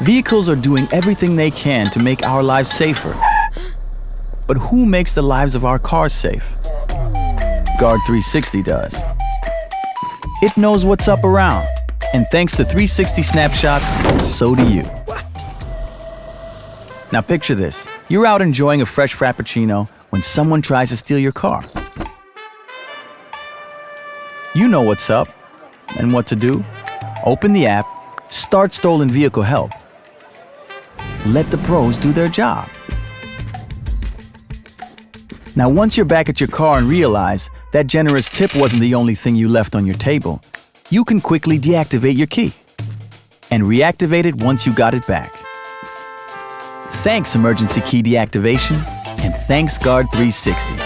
Vehicles are doing everything they can to make our lives safer. But who makes the lives of our cars safe? Guard 360 does. It knows what's up around, and thanks to 360 snapshots, so do you. Now picture this. You're out enjoying a fresh Frappuccino when someone tries to steal your car. You know what's up and what to do. Open the app, start Stolen Vehicle Help. Let the pros do their job. Now, once you're back at your car and realize that generous tip wasn't the only thing you left on your table, you can quickly deactivate your key and reactivate it once you got it back. Thanks, Emergency Key Deactivation, and thanks, Guard 360.